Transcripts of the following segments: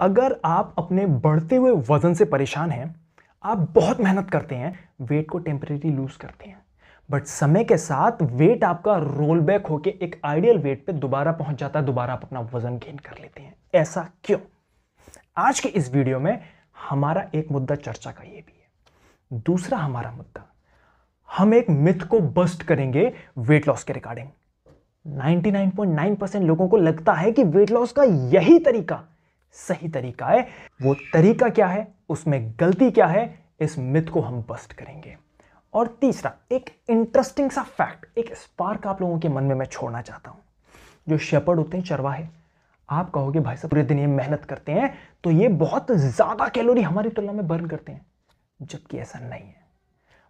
अगर आप अपने बढ़ते हुए वजन से परेशान हैं, आप बहुत मेहनत करते हैं, वेट को टेम्परेरी लूज करते हैं, बट समय के साथ वेट आपका रोल बैक होकर एक आइडियल वेट पे दोबारा पहुंच जाता है, दोबारा आप अपना वजन गेन कर लेते हैं। ऐसा क्यों? आज के इस वीडियो में हमारा एक मुद्दा चर्चा का ये भी है। दूसरा हमारा मुद्दा, हम एक मिथ को बस्ट करेंगे वेट लॉस के रिगार्डिंग। 99.9% लोगों को लगता है कि वेट लॉस का यही तरीका सही तरीका है। वो तरीका क्या है, उसमें गलती क्या है, इस मिथ को हम बस्ट करेंगे। और तीसरा, एक इंटरेस्टिंग सा फैक्ट, एक स्पार्क आप लोगों के मन में मैं छोड़ना चाहता हूं। जो शेपर्ड होते हैं, चरवाहे, आप कहोगे भाई साहब पूरे दिन ये मेहनत करते हैं तो ये बहुत ज्यादा कैलोरी हमारी तुलना में बर्न करते हैं, जबकि ऐसा नहीं है।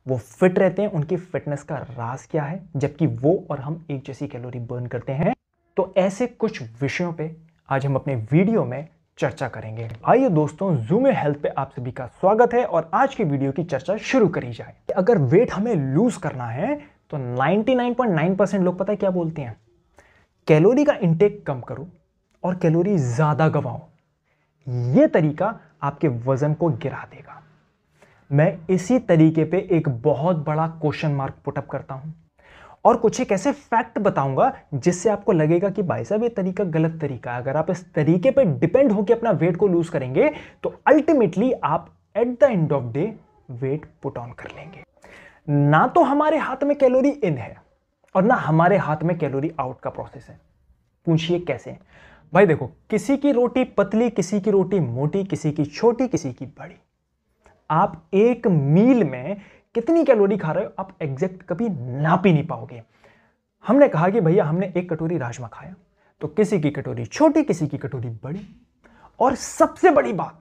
वो फिट रहते हैं। उनकी फिटनेस का राज क्या है, जबकि वो और हम एक जैसी कैलोरी बर्न करते हैं। तो ऐसे कुछ विषयों पे आज हम अपने वीडियो में चर्चा करेंगे। आइए दोस्तों, ज़ूम हेल्थ पे आप सभी का स्वागत है और आज की वीडियो की चर्चा शुरू करी जाए। अगर वेट हमें लूज करना है तो 99.9% लोग पता है क्या बोलते हैं, कैलोरी का इंटेक कम करो और कैलोरी ज्यादा गवाओ। यह तरीका आपके वजन को गिरा देगा। मैं इसी तरीके पे एक बहुत बड़ा क्वेश्चन मार्क पुटअप करता हूं और कुछ एक ऐसे फैक्ट बताऊंगा जिससे आपको लगेगा कि भाई साहब ये तरीका गलत तरीका है। अगर आप इस तरीके पे डिपेंड होकर अपना वेट को लूज करेंगे तो अल्टीमेटली आप at the end of day weight put on कर लेंगे। ना तो हमारे हाथ में कैलोरी इन है और ना हमारे हाथ में कैलोरी आउट का प्रोसेस है। पूछिए कैसे? भाई देखो, किसी की रोटी पतली, किसी की रोटी मोटी, किसी की छोटी, किसी की बड़ी। आप एक मील में कितनी कैलोरी खा रहे हो आप एग्जैक्ट कभी नाप ही नहीं पाओगे। हमने कहा कि भैया हमने एक कटोरी राजमा खाया, तो किसी की कटोरी छोटी, किसी की कटोरी बड़ी। और सबसे बड़ी बात,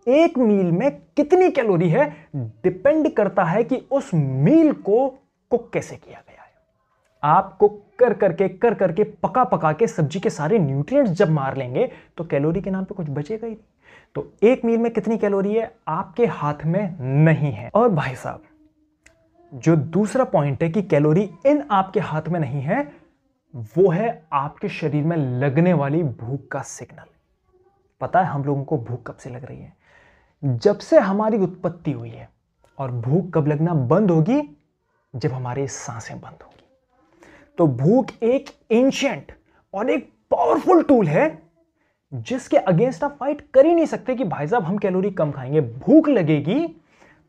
एक मील में कितनी कैलोरी है डिपेंड करता है कि उस मील को कुक कैसे किया गया है। आप कुक कर करके पका पका के सब्जी के सारे न्यूट्रिएंट्स जब मार लेंगे तो कैलोरी के नाम पे कुछ बचेगा ही नहीं। तो एक मील में कितनी कैलोरी है आपके हाथ में नहीं है। और भाई साहब, जो दूसरा पॉइंट है कि कैलोरी इन आपके हाथ में नहीं है, वो है आपके शरीर में लगने वाली भूख का सिग्नल। पता है हम लोगों को भूख कब से लग रही है? जब से हमारी उत्पत्ति हुई है। और भूख कब लगना बंद होगी? जब हमारी सांसें बंद होगी। तो भूख एक एंशिएंट और एक पावरफुल टूल है जिसके अगेंस्ट आप फाइट कर ही नहीं सकते कि भाई साहब हम कैलोरी कम खाएंगे। भूख लगेगी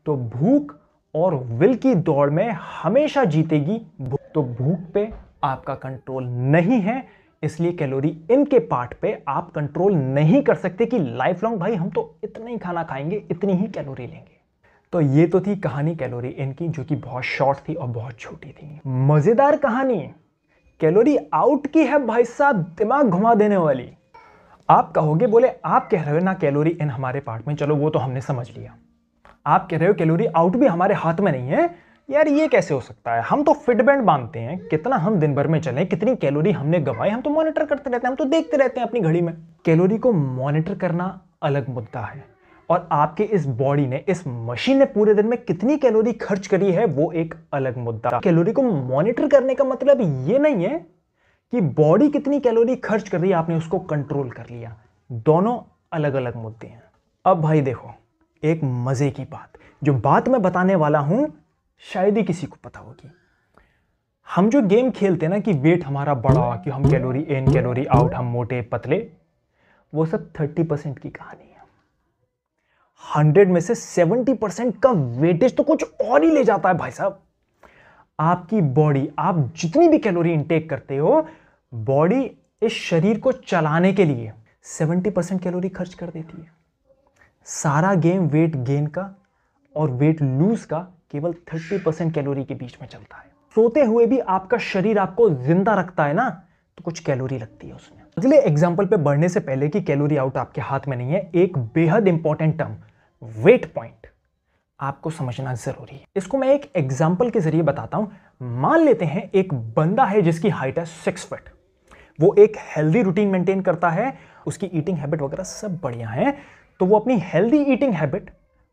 तो भूख और विल की दौड़ में हमेशा जीतेगी। तो भूख पे आपका कंट्रोल नहीं है, इसलिए कैलोरी इनके पार्ट पे आप कंट्रोल नहीं कर सकते कि लाइफ लॉन्ग भाई हम तो इतना ही खाना खाएंगे, इतनी ही कैलोरी लेंगे। तो ये तो थी कहानी कैलोरी इन की, जो कि बहुत शॉर्ट थी और बहुत छोटी थी। मजेदार कहानी कैलोरी आउट की है भाई साहब, दिमाग घुमा देने वाली। आप कहोगे, बोले आप कह रहे हो ना कैलोरी इन हमारे पार्ट में, चलो वो तो हमने समझ लिया। आप कह रहे हो कैलोरी आउट भी हमारे हाथ में नहीं है। यार ये कैसे हो सकता है? हम तो फिटबैंड बांधते हैं, कितना हम दिन भर में चलें, कितनी कैलोरी हमने गंवाई, हम तो मॉनिटर करते रहते हैं, हम तो देखते रहते हैं अपनी घड़ी में। कैलोरी को मॉनिटर करना अलग मुद्दा है और आपके इस बॉडी ने, इस मशीन ने पूरे दिन में कितनी कैलोरी खर्च करी है वो एक अलग मुद्दा। कैलोरी को मॉनिटर करने का मतलब ये नहीं है कि बॉडी कितनी कैलोरी खर्च कर रही है आपने उसको कंट्रोल कर लिया। दोनों अलग अलग मुद्दे हैं। अब भाई देखो, एक मजे की बात, जो बात मैं बताने वाला हूं शायद ही किसी को पता होगी। हम जो गेम खेलते हैं ना कि वेट हमारा बढ़ा, कि हम कैलोरी इन कैलोरी आउट, हम मोटे पतले, वो सब 30% की कहानी है। 100 में से 70% का वेटेज तो कुछ और ही ले जाता है भाई साहब। आपकी बॉडी, आप जितनी भी कैलोरी इंटेक करते हो, बॉडी इस शरीर को चलाने के लिए 70% कैलोरी खर्च कर देती है। सारा गेम वेट गेन का और वेट लूज का केवल 30% कैलोरी के बीच में चलता है। सोते हुए भी आपका शरीर आपको जिंदा रखता है ना, तो कुछ कैलोरी लगती है उसमें। अगले एग्जाम्पल पे बढ़ने से पहले कि कैलोरी आउट आपके हाथ में नहीं है, एक बेहद इंपॉर्टेंट टर्म वेट पॉइंट आपको समझना जरूरी है। इसको मैं एक एग्जाम्पल के जरिए बताता हूं। मान लेते हैं एक बंदा है जिसकी हाइट है 6 फीट। वो एक हेल्दी रूटीन मेंटेन करता है, उसकी ईटिंग हैबिट वगैरह सब बढ़िया है। तो वो अपनी हेल्दी ईटिंग हैबिट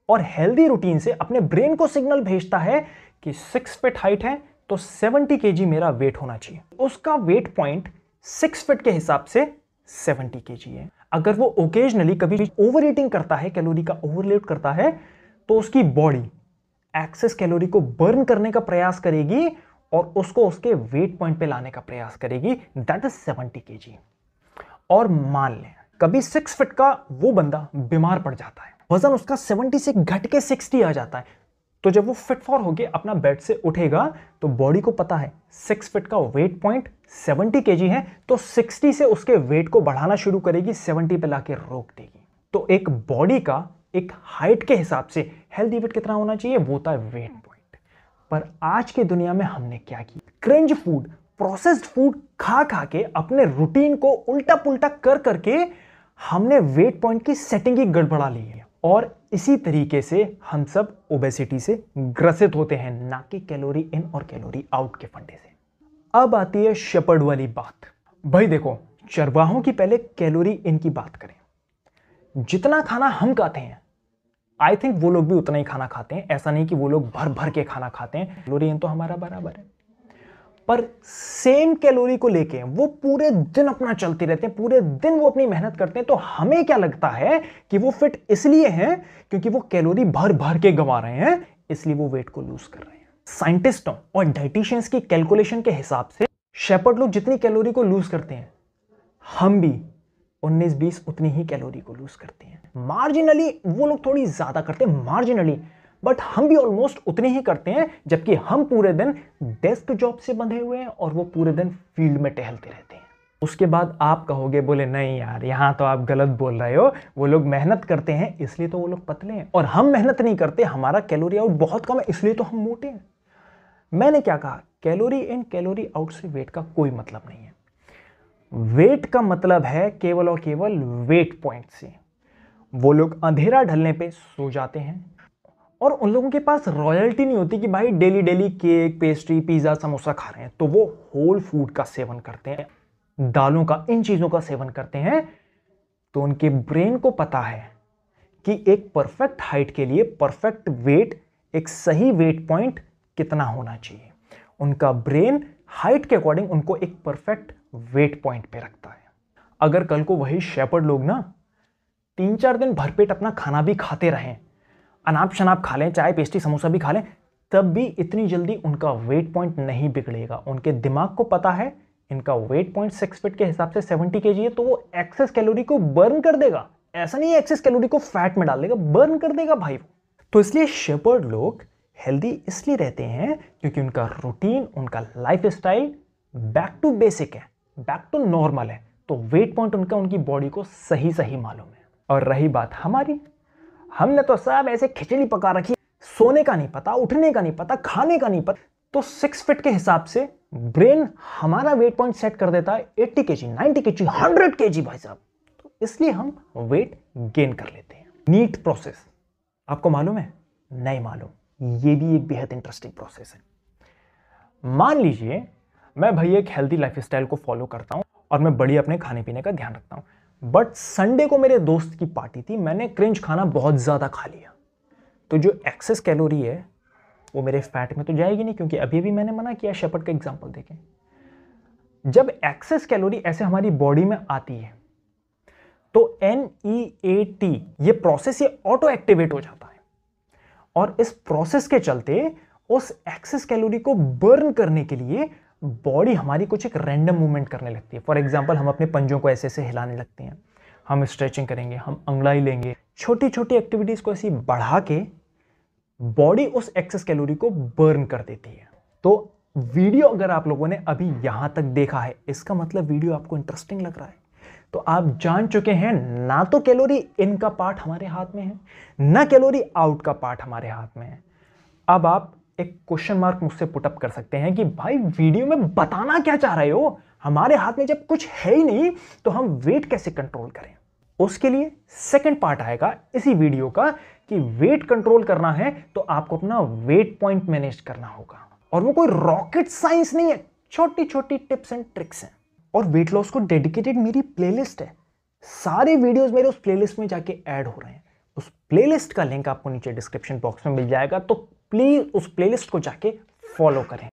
और हेल्दी रूटीन से अपने ब्रेन को सिग्नल भेजता है कि 6 फीट हाइट है तो 70 केजी मेरा वेट होना चाहिए। उसका वेट पॉइंट 6 फीट के हिसाब से 70 केजी है। अगर वो ओकेजनली कभी ओवर ईटिंग करता है, कैलोरी का ओवरलोड करता है, तो उसकी बॉडी एक्सेस कैलोरी को बर्न करने का प्रयास करेगी और उसको उसके वेट पॉइंट पे लाने का प्रयास करेगी, दैट इज 70 kg। और मान लें कभी 6 फीट का वो बंदा बीमार पड़ जाता है, वजन उसका 70 से घट के 60 आ जाता है, तो जब वो फिट फॉर होके अपना बेड से उठेगा तो बॉडी को पता है 6 फीट का वेट पॉइंट 70 kg है, तो 60 से उसके वेट को बढ़ाना शुरू करेगी, 70 पे लाके रोक देगी। तो एक बॉडी का एक हाइट के हिसाब से हेल्दी वेट कितना होना चाहिए, वो होता है वेट पॉइंट। पर आज की दुनिया में हमने क्या किया, क्रिंज फूड, प्रोसेस्ड फूड खा खा के अपने रूटीन को उल्टा पुल्टा कर करके हमने वेट पॉइंट की सेटिंग ही गड़बड़ा ली है, और इसी तरीके से हम सब ओबेसिटी से ग्रसित होते हैं, ना कि कैलोरी इन और कैलोरी आउट के फंडे से। अब आती है शेपर्ड वाली बात। भाई देखो, चरवाहों की पहले कैलोरी इन की बात करें, जितना खाना हम खाते हैं आई थिंक वो लोग भी उतना ही खाना खाते हैं, ऐसा नहीं कि वो लोग भर भर के खाना खाते हैं, कैलोरी इन तो हमारा बराबर है, पर सेम कैलोरी को लेके वो पूरे दिन अपना चलते रहते हैं, पूरे दिन वो अपनी मेहनत करते हैं। तो हमें क्या लगता है कि वो फिट इसलिए हैं क्योंकि वो कैलोरी भर भर के गंवा रहे हैं, इसलिए वो वेट को लूज कर रहे हैं। साइंटिस्टों और डाइटिशियंस की कैलकुलेशन के हिसाब से शेपर्ड लोग जितनी कैलोरी को लूज करते हैं, हम भी 19-20 उतनी ही कैलोरी को लूज करते हैं। मार्जिनली वो लोग थोड़ी ज्यादा करते हैं, मार्जिनली, बट हम भी ऑलमोस्ट उतने ही करते हैं, जबकि हम पूरे दिन डेस्क जॉब से बंधे हुए हैं और वो पूरे दिन फील्ड में टहलते रहते हैं। उसके बाद आप कहोगे, बोले नहीं यार यहां तो आप गलत बोल रहे हो, वो लोग मेहनत करते हैं इसलिए तो वो लोग पतले हैं, और हम मेहनत नहीं करते, हमारा कैलोरी आउट बहुत कम है इसलिए तो हम मोटे हैं। मैंने क्या कहा, कैलोरी इन कैलोरी आउट से वेट का कोई मतलब नहीं है। वेट का मतलब है केवल और केवल वेट पॉइंट से। वो लोग अंधेरा ढलने पे सो जाते हैं, और उन लोगों के पास रॉयल्टी नहीं होती कि भाई daily daily cake, pastry, pizza, samosa खा रहे हैं, तो वो होल फूड का सेवन करते हैं, दालों का, इन चीजों का सेवन करते हैं। तो उनके ब्रेन को पता है कि एक परफेक्ट हाइट के लिए परफेक्ट वेट, एक सही वेट पॉइंट कितना होना चाहिए। उनका ब्रेन हाइट के अकॉर्डिंग उनको एक परफेक्ट वेट पॉइंट पे रखता है। अगर कल को वही शेपर्ड लोग ना 3-4 दिन भरपेट अपना खाना भी खाते रहें, अनाप शनाप खा लें, चाय, पेस्ट्री, समोसा भी खा लें, तब भी इतनी जल्दी उनका वेट पॉइंट नहीं बिगड़ेगा। उनके दिमाग को पता है इनका वेट पॉइंट 6 फीट के हिसाब से 70 kg है, तो वो एक्सेस कैलोरी को बर्न कर देगा। ऐसा नहीं है एक्सेस कैलोरी को फैट में डाल देगा, बर्न कर देगा भाई वो। तो इसलिए शेपर्ड लोग हेल्दी इसलिए रहते हैं क्योंकि उनका रूटीन, उनका lifestyle back to basic है, बैक टू नॉर्मल है, तो वेट पॉइंट उनका उनकी बॉडी को सही सही मालूम है। और रही बात हमारी, हमने तो सब ऐसे खिचड़ी पका रखी, सोने का नहीं पता, उठने का नहीं पता, खाने का नहीं पता। तो 6 फीट के हिसाब से ब्रेन हमारा वेट पॉइंट सेट कर देता है 80 kg, 90 kg, 100 kg भाई साहब। तो इसलिए हम वेट गेन कर लेते हैं। नीट प्रोसेस आपको मालूम है? नहीं मालूम। ये भी एक बेहद इंटरेस्टिंग प्रोसेस है। मान लीजिए मैं भाई एक हेल्दी लाइफस्टाइल को फॉलो करता हूं और मैं बढ़िया अपने खाने पीने का ध्यान रखता हूं, बट संडे को मेरे दोस्त की पार्टी थी, मैंने क्रिंज खाना बहुत ज्यादा खा लिया, तो जो एक्सेस कैलोरी है वो मेरे फैट में तो जाएगी नहीं, क्योंकि अभी भी मैंने मना किया, शेपर्ड का एग्जांपल देखें। जब एक्सेस कैलोरी ऐसे हमारी बॉडी में आती है तो NEAT ये प्रोसेस ये ऑटो एक्टिवेट हो जाता है, और इस प्रोसेस के चलते उस एक्सेस कैलोरी को बर्न करने के लिए बॉडी हमारी कुछ एक रैंडम मूवमेंट करने लगती है। फॉर एग्जांपल, हम अपने पंजों को ऐसे ऐसे हिलाने लगते हैं, हम स्ट्रेचिंग करेंगे, हम अंगड़ाई लेंगे, छोटी छोटी एक्टिविटीज को ऐसी बढ़ा के बॉडी उस एक्सेस कैलोरी को बर्न कर देती है। तो वीडियो अगर आप लोगों ने अभी यहां तक देखा है, इसका मतलब वीडियो आपको इंटरेस्टिंग लग रहा है, तो आप जान चुके हैं ना तो कैलोरी इन का पार्ट हमारे हाथ में है, ना कैलोरी आउट का पार्ट हमारे हाथ में है। अब आप एक क्वेश्चन मार्क मुझसे पुटअप कर सकते हैं कि भाई वीडियो में बताना क्या चाह रहे हो, हमारे हाथ में जब कुछ है ही नहीं तो हम वेट कैसे कंट्रोल करें। उसके लिए सेकंड पार्ट आएगा इसी वीडियो का कि वेट कंट्रोल करना है तो आपको अपना वेट पॉइंट मैनेज करना होगा, और वो कोई रॉकेट साइंस नहीं है, छोटी छोटी टिप्स एंड ट्रिक्स हैं। और वेट लॉस को डेडिकेटेड मेरी प्लेलिस्ट है, सारे वीडियोस मेरे उस प्लेलिस्ट में जाके ऐड हो रहे हैं। उस प्लेलिस्ट का लिंक आपको नीचे डिस्क्रिप्शन बॉक्स में मिल जाएगा, तो प्लीज उस प्लेलिस्ट को जाके फॉलो करें।